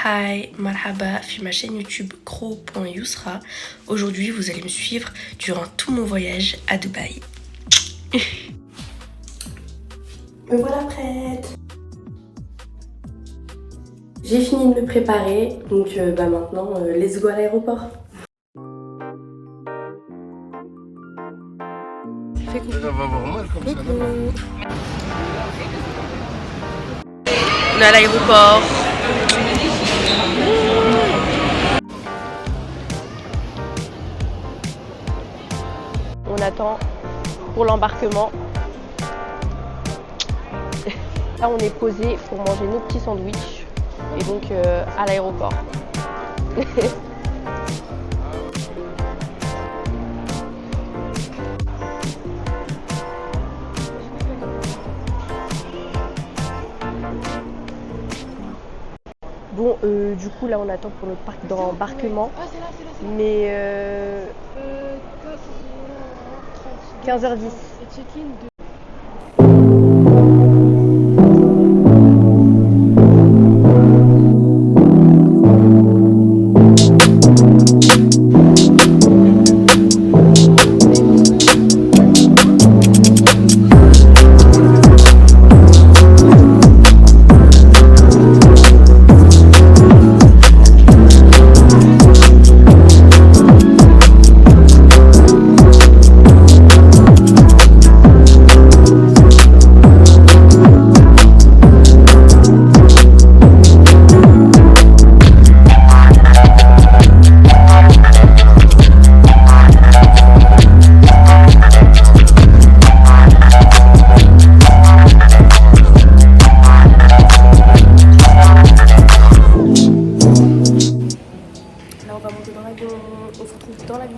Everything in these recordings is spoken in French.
Hi, marhaba, fi ma chaîne YouTube cro.yousra. Aujourd'hui, vous allez me suivre durant tout mon voyage à Dubaï. Me voilà prête. J'ai fini de me préparer, donc maintenant, let's go à l'aéroport. On va avoir mal comme ça, non? On est à l'aéroport. On attend pour l'embarquement. Là, on est posé pour manger nos petits sandwichs et donc à l'aéroport. Bon, du coup, là, on attend pour notre parc d'embarquement. Mais 15h10. On se retrouve dans l'avion.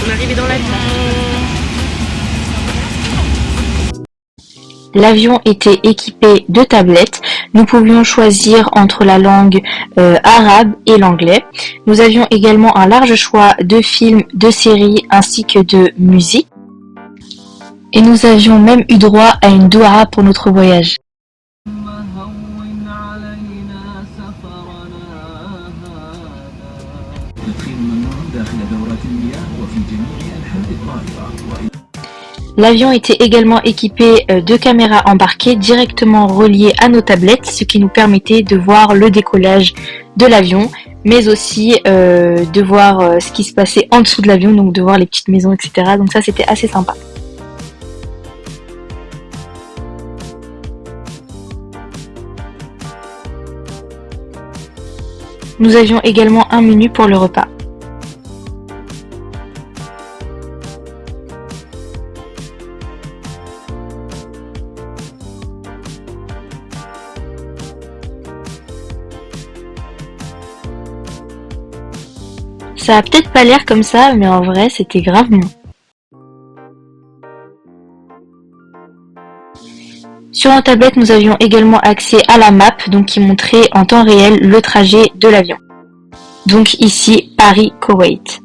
On est arrivé dans l'avion. L'avion était équipé de tablettes. Nous pouvions choisir entre la langue arabe et l'anglais. Nous avions également un large choix de films, de séries ainsi que de musique. Et nous avions même eu droit à une doua pour notre voyage. L'avion était également équipé de caméras embarquées directement reliées à nos tablettes, ce qui nous permettait de voir le décollage de l'avion, mais aussi de voir ce qui se passait en dessous de l'avion, donc de voir les petites maisons, etc. Donc ça, c'était assez sympa. Nous avions également un menu pour le repas. Ça a peut-être pas l'air comme ça, mais en vrai, c'était grave bon. Sur la tablette, nous avions également accès à la map, donc qui montrait en temps réel le trajet de l'avion. Donc ici, Paris-Koweït.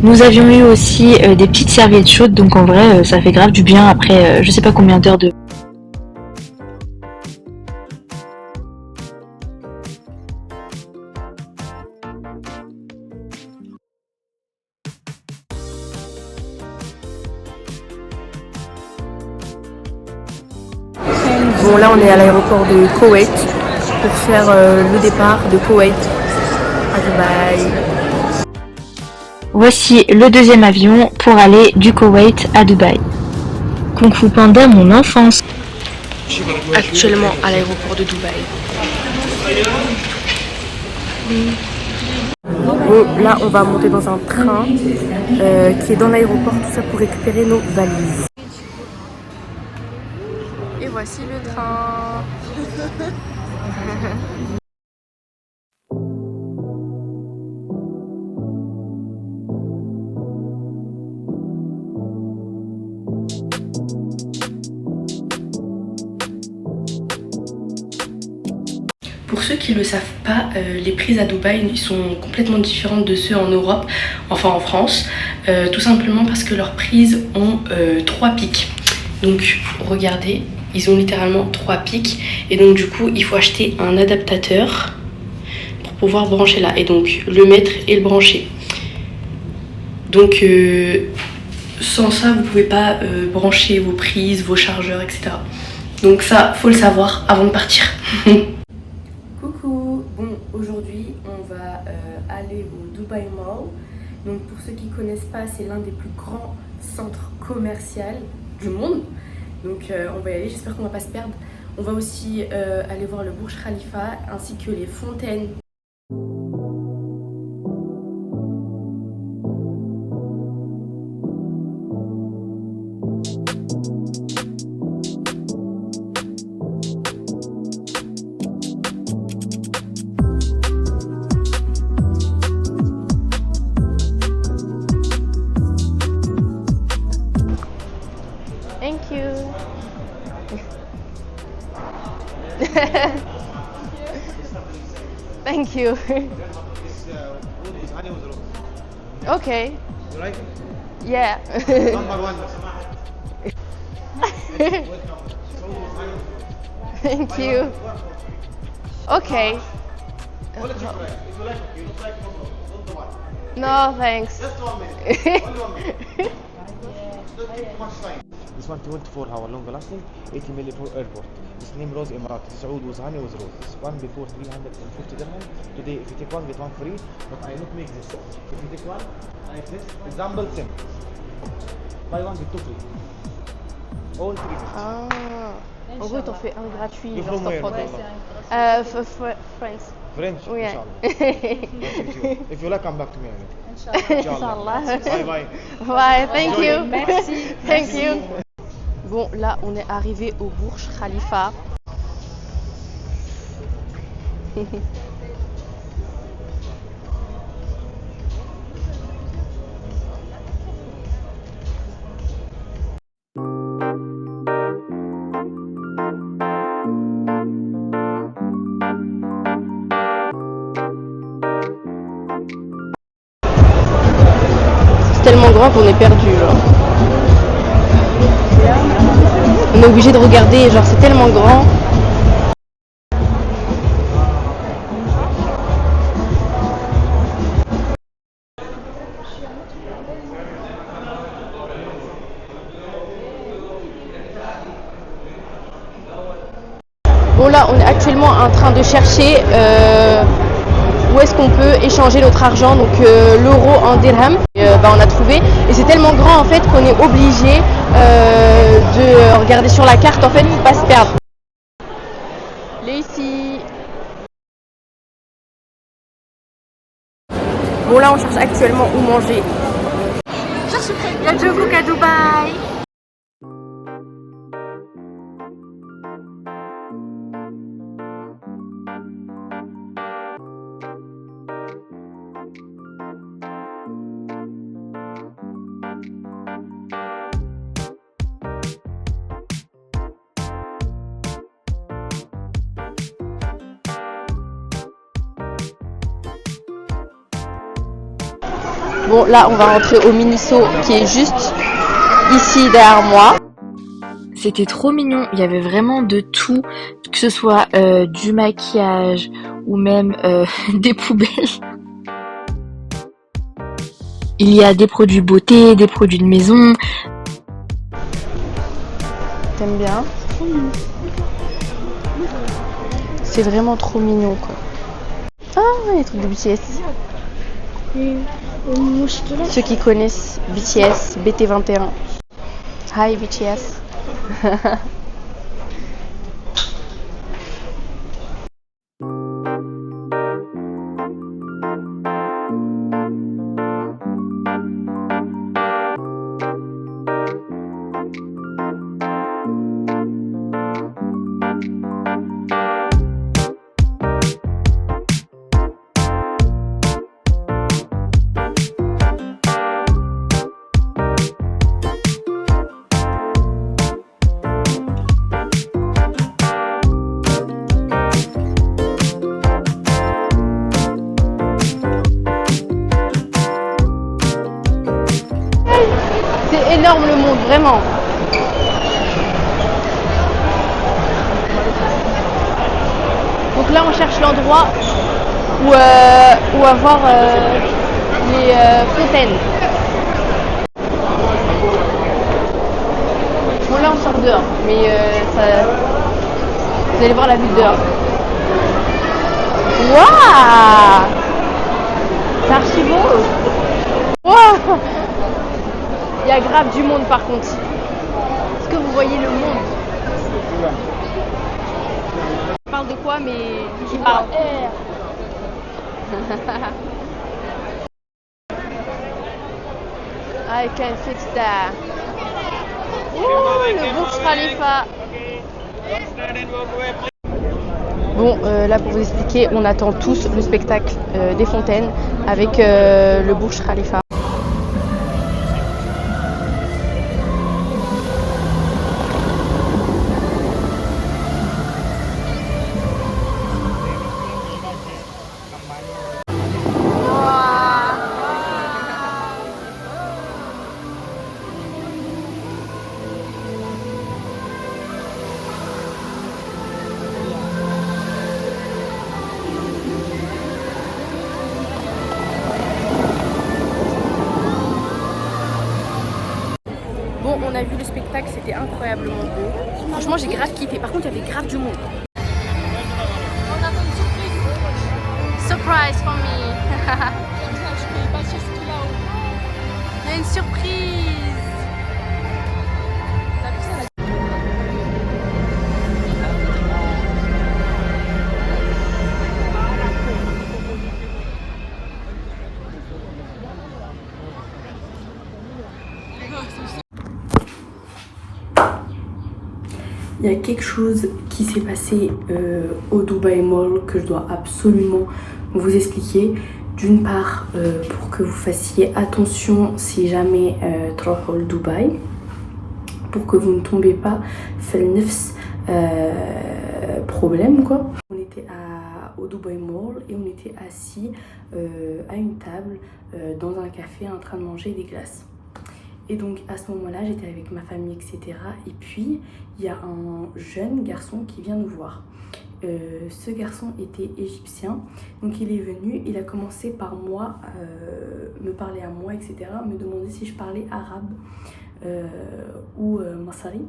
Nous avions eu aussi des petites serviettes chaudes, donc en vrai, ça fait grave du bien après je sais pas combien d'heures de... Bon, là, on est à l'aéroport de Koweït pour faire le départ de Koweït à Dubaï. Voici le deuxième avion pour aller du Koweït à Dubaï. Kung Fu Panda, mon enfance. Actuellement à l'aéroport de Dubaï. Bon, là, on va monter dans un train qui est dans l'aéroport, tout ça pour récupérer nos valises. Et voici le train. ceux qui ne le savent pas, les prises à Dubaï ils sont complètement différentes de ceux en Europe, enfin en France, tout simplement parce que leurs prises ont 3 pics. Donc regardez, ils ont littéralement 3 pics et donc du coup il faut acheter un adaptateur pour pouvoir brancher là et donc le mettre et le brancher. Donc sans ça vous pouvez pas brancher vos prises, vos chargeurs, etc. Donc ça faut le savoir avant de partir. Coucou, bon aujourd'hui on va aller au Dubai Mall. Donc pour ceux qui connaissent pas, c'est l'un des plus grands centres commerciaux du monde. Donc on va y aller, j'espère qu'on va pas se perdre. On va aussi aller voir le Burj Khalifa ainsi que les fontaines. Thank you. Thank you. Okay. You like? Yeah. Number one. Thank you. Okay. I'll let you try. If you like, you don't like, don't do one. No, thanks. Just 1 minute. Only 1 minute. Don't take too much time. This one 24 hour long lasting, 80 minute for airport. This name Rose Emirati. Saud was honey was rose. This one before 350 dirham. Today if you take one get one free. But I not make this. If you take one like this, example same. Buy one get two free. All three. Ah. En gros, t'en fais un gratuit. You Genre, from t'en where? prends deux. France. French. Oui. Inshallah. If you like, come back to me. Inch'Allah. Bye bye. Bye, thank you. Merci. Thank you. Bon, là, on est arrivé au Burj Khalifa. C'est tellement grand qu'on est perdu. Genre. On est obligé de regarder, genre c'est tellement grand. Bon là, on est actuellement en train de chercher où est-ce qu'on peut échanger notre argent, donc l'euro en dirham. On a trouvé et c'est tellement grand en fait qu'on est obligé de regarder sur la carte en fait pour pas se perdre. Ici. Bon là on cherche actuellement où manger. Il y a Jungkook à Dubaï. Bon là on va rentrer au Miniso qui est juste ici derrière moi. C'était trop mignon, il y avait vraiment de tout, que ce soit du maquillage ou même des poubelles. Il y a des produits beauté, des produits de maison. T'aimes bien? C'est vraiment trop mignon quoi. Ah les trucs de BTS. Ceux qui connaissent BTS, BT21. Hi BTS. énorme le monde, vraiment. Donc là on cherche l'endroit où avoir les fontaines. Bon là on sort dehors, mais vous allez voir la vue dehors. Waouh! C'est archi beau! Wow! Il y a grave du monde par contre. Est-ce que vous voyez le monde? Je parle de quoi mais je parle air. I can fix that. Ouh, le Burj Khalifa. Bon, là pour vous expliquer, on attend tous le spectacle des fontaines avec le Burj Khalifa. Bon, on a vu le spectacle, c'était incroyablement beau. Franchement, j'ai grave kiffé. Par contre, il y avait grave du monde. On a une surprise. Surprise for me. Il y a une surprise. Il y a quelque chose qui s'est passé au Dubai Mall que je dois absolument vous expliquer. D'une part, pour que vous fassiez attention si jamais تروحوا Dubaï, pour que vous ne tombez pas في نفس problème quoi. On était au Dubai Mall et on était assis à une table dans un café en train de manger des glaces. Et donc à ce moment-là, j'étais avec ma famille, etc. Et puis, il y a un jeune garçon qui vient nous voir. Ce garçon était égyptien. Donc il est venu, il a commencé par moi, me parler à moi, etc. Me demander si je parlais arabe ou masari.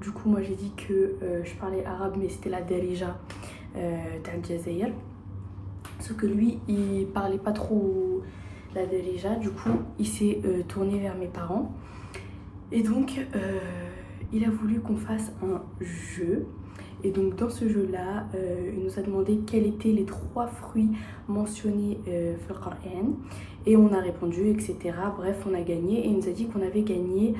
Du coup, moi j'ai dit que je parlais arabe, mais c'était la Darija d'Al Jazeera. Sauf que lui, il parlait pas trop la Darija, du coup il s'est tourné vers mes parents et donc il a voulu qu'on fasse un jeu. Et donc dans ce jeu là il nous a demandé quels étaient les 3 fruits mentionnés dans le Coran et on a répondu, etc. Bref, on a gagné et il nous a dit qu'on avait gagné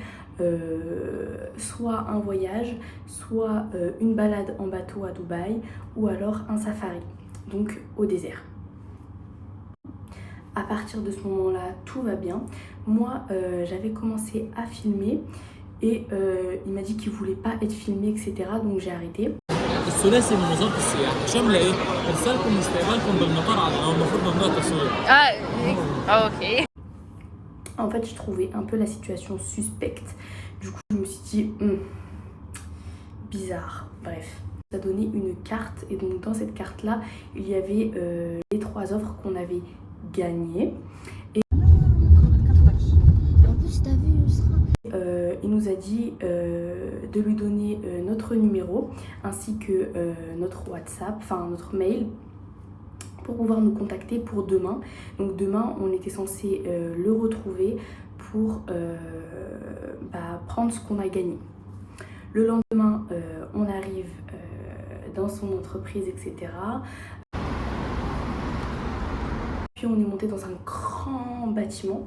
soit un voyage, soit une balade en bateau à Dubaï ou alors un safari, donc au désert. À partir de ce moment-là, tout va bien. Moi, j'avais commencé à filmer et il m'a dit qu'il voulait pas être filmé, etc. Donc j'ai arrêté. الثلاثي من وزارة السياحة شاملة ايه؟ ارسالكم واستقبالكم بالمطار على المفروض ممنوع التصوير. Ah, ok. En fait, je trouvais un peu la situation suspecte. Du coup, je me suis dit, bizarre. Bref. Ça a donné une carte et donc dans cette carte-là, il y avait les 3 offres qu'on avait gagnées. Et il nous a dit de lui donner notre numéro ainsi que notre WhatsApp, enfin notre mail, pour pouvoir nous contacter pour demain. Donc demain, on était censé le retrouver pour prendre ce qu'on a gagné. Le lendemain, on arrive dans son entreprise, etc. Puis on est monté dans un grand bâtiment.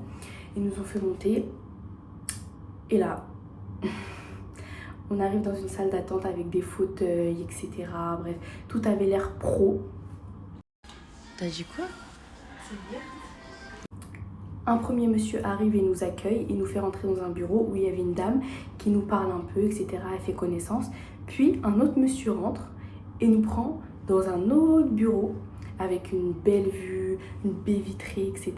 Ils nous ont fait monter. Et là, on arrive dans une salle d'attente avec des fauteuils, etc. Bref, tout avait l'air pro. T'as dit quoi? Un premier monsieur arrive et nous accueille. Il nous fait rentrer dans un bureau où il y avait une dame qui nous parle un peu, etc. Elle fait connaissance. Puis un autre monsieur rentre et nous prend dans un autre bureau avec une belle vue, une baie vitrée, etc.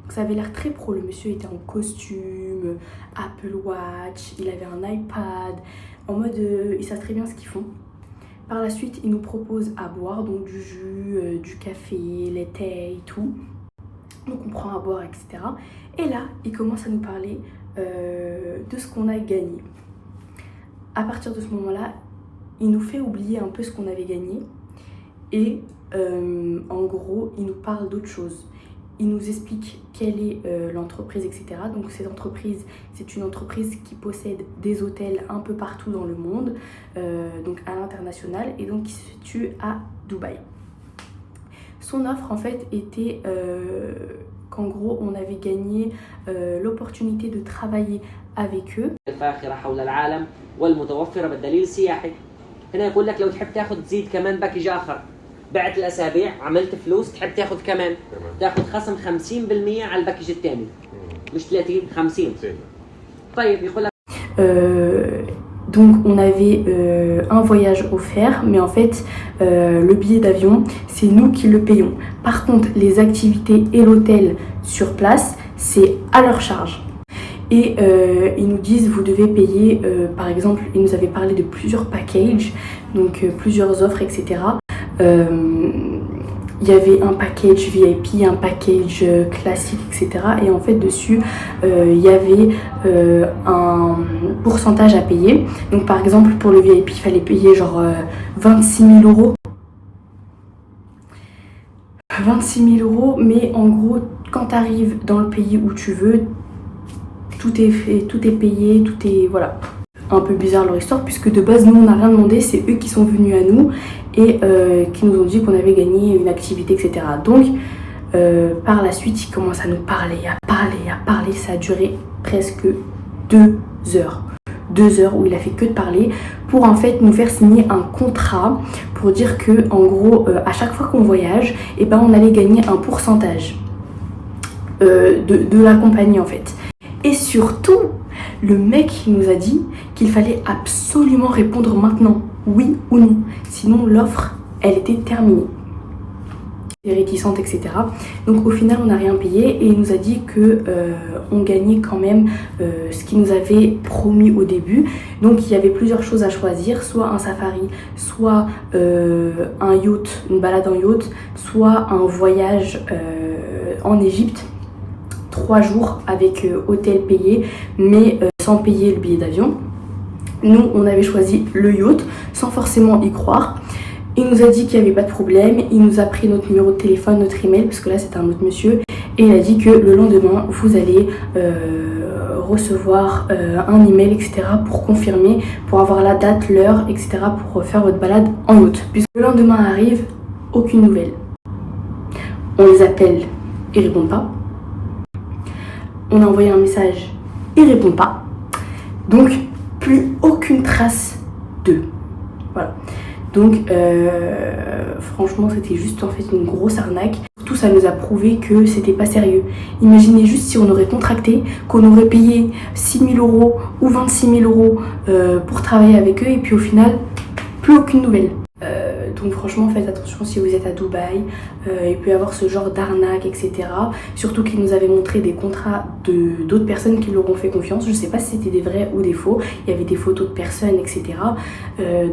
Donc ça avait l'air très pro. Le monsieur était en costume, comme Apple Watch, il avait un iPad, en mode ils savent très bien ce qu'ils font. Par la suite, ils nous proposent à boire, donc du jus, du café, les thés et tout. Donc on prend à boire, etc. Et là, ils commencent à nous parler de ce qu'on a gagné. À partir de ce moment-là, il nous fait oublier un peu ce qu'on avait gagné. Et en gros, il nous parle d'autre chose. Il nous explique quelle est l'entreprise, etc. Donc cette entreprise, c'est une entreprise qui possède des hôtels un peu partout dans le monde, donc à l'international, et donc qui se situe à Dubaï. Son offre en fait était qu'en gros on avait gagné l'opportunité de travailler avec eux. هنا يقول لك لو تحب تاخذ تزيد كمان باكج اخر بعت الاسابيع عملت فلوس تحب تاخذ كمان تاخذ خصم 50% على الباكج الثاني مش 30 50 طيب يقول لك donc on avait un voyage offert, mais en fait le billet d'avion c'est nous qui le payons. Par contre les activités et l'hôtel sur place c'est à leur charge. Et ils nous disent vous devez payer, par exemple, ils nous avaient parlé de plusieurs packages, donc plusieurs offres, etc. Il y avait un package VIP, un package classique, etc. Et en fait dessus, il y avait un pourcentage à payer. Donc par exemple pour le VIP, il fallait payer genre 26 000 €. 26 000 €, mais en gros, quand tu arrives dans le pays où tu veux, tout est fait, tout est payé, tout est... voilà. Un peu bizarre leur histoire, puisque de base, nous, on n'a rien demandé, c'est eux qui sont venus à nous et qui nous ont dit qu'on avait gagné une activité, etc. Donc, par la suite, ils commencent à nous parler, à parler. Ça a duré presque 2 heures. 2 heures où il a fait que de parler pour en fait nous faire signer un contrat pour dire que, en gros, à chaque fois qu'on voyage, et ben, on allait gagner un pourcentage de la compagnie, en fait. Et surtout, le mec nous a dit qu'il fallait absolument répondre maintenant, oui ou non. Sinon, l'offre, elle était terminée. Réticente, etc. Donc au final, on n'a rien payé et il nous a dit que on gagnait quand même ce qu'il nous avait promis au début. Donc il y avait plusieurs choses à choisir, soit un safari, soit un yacht, une balade en yacht, soit un voyage en Égypte. 3 jours avec hôtel payé, mais sans payer le billet d'avion. Nous, on avait choisi le yacht sans forcément y croire. Il nous a dit qu'il n'y avait pas de problème. Il nous a pris notre numéro de téléphone, notre email, parce que là c'était un autre monsieur. Et il a dit que le lendemain, vous allez recevoir un email, etc. pour confirmer, pour avoir la date, l'heure, etc. pour faire votre balade en yacht. Puisque le lendemain arrive, aucune nouvelle. On les appelle, ils répondent pas. On a envoyé un message, ils répondent pas. Donc, plus aucune trace d'eux. Voilà. Donc, franchement, c'était juste en fait une grosse arnaque. Surtout, ça nous a prouvé que c'était pas sérieux. Imaginez juste si on aurait contracté, qu'on aurait payé 6 000 € ou 26 000 € pour travailler avec eux, et puis au final, plus aucune nouvelle. Donc franchement, faites attention si vous êtes à Dubaï, il peut y avoir ce genre d'arnaque, etc. Surtout qu'ils nous avaient montré des contrats d'autres personnes qui leur ont fait confiance. Je sais pas si c'était des vrais ou des faux, il y avait des photos de personnes, etc.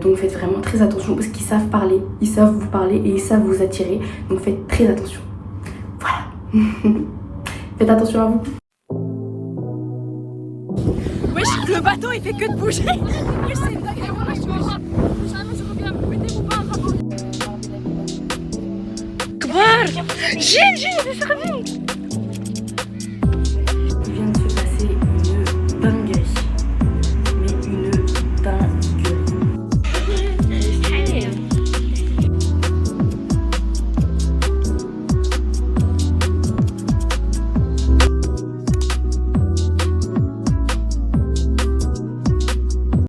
Donc faites vraiment très attention parce qu'ils savent parler, ils savent vous parler et ils savent vous attirer. Donc faites très attention. Voilà. Faites attention à vous. Wesh, le bateau il fait que de bouger. Wesh, c'est une dinguerie. Jamais je reviens. Mettez-vous pas un rapport. كبار جين جين